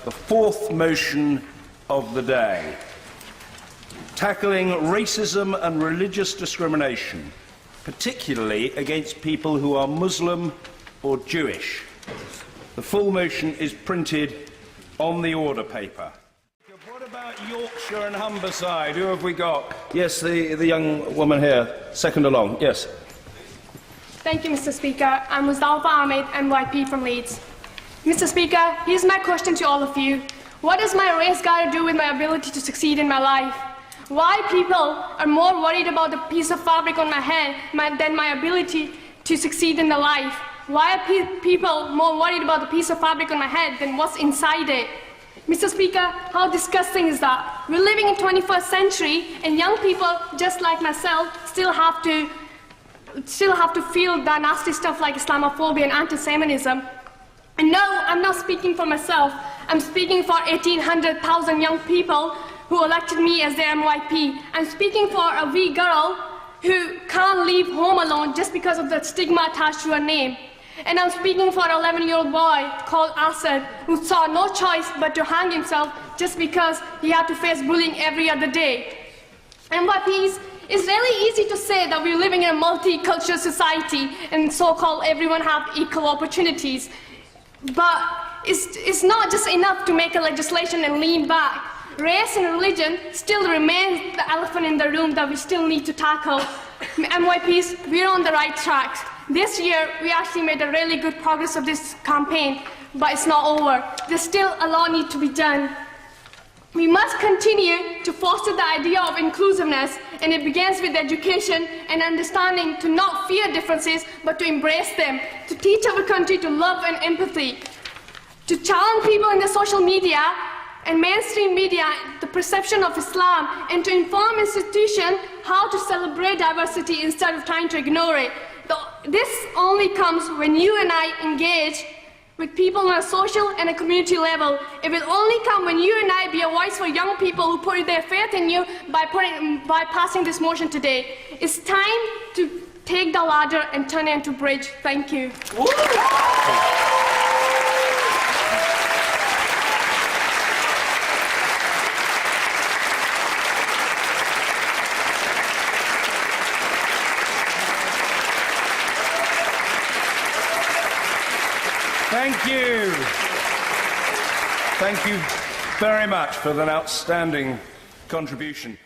the fourth motion of the day, tackling racism and religious discrimination, particularly against people who are Muslim or Jewish. The full motion is printed on the order paper. What about Yorkshire and Humberside? Who have we got? Yes, the young woman here, second along. Yes. Thank you, Mr. Speaker. I'm Muzdalfa Ahmed, MYP from Leeds. Mr. Speaker, here's my question to all of you. What does my race got to do with my ability to succeed in my life? Why people are more worried about the piece of fabric on my hand than my ability to succeed in the life? Why are people more worried about the piece of fabric on my head than what's inside it? Mr. Speaker, how disgusting is that? We're living in the 21st century, and young people, just like myself, still have to feel that nasty stuff like Islamophobia and anti-Semitism. And no, I'm not speaking for myself. I'm speaking for 1,800,000 young people who elected me as their MYP. I'm speaking for a wee girl who can't leave home alone just because of the stigma attached to her name. And I'm speaking for an 11-year-old boy called Ahmed, who saw no choice but to hang himself just because he had to face bullying every other day. MYPs, it's really easy to say that we're living in a multicultural society and so-called everyone have equal opportunities. But it's not just enough to make a legislation and lean back. Race and religion still remains the elephant in the room that we still need to tackle. MYPs, we're on the right track. This year, we actually made a really good progress of this campaign, but it's not over. There's still a lot need to be done. We must continue to foster the idea of inclusiveness, and it begins with education and understanding to not fear differences, but to embrace them, to teach our country to love and empathy, to challenge people in the social media and mainstream media the perception of Islam, and to inform institutions how to celebrate diversity instead of trying to ignore it. This only comes when you and I engage with people on a social and a community level. It will only come when you and I be a voice for young people who put their faith in you by passing this motion today. It's time to take the ladder and turn it into a bridge. Thank you. Thank you. Thank you very much for an outstanding contribution.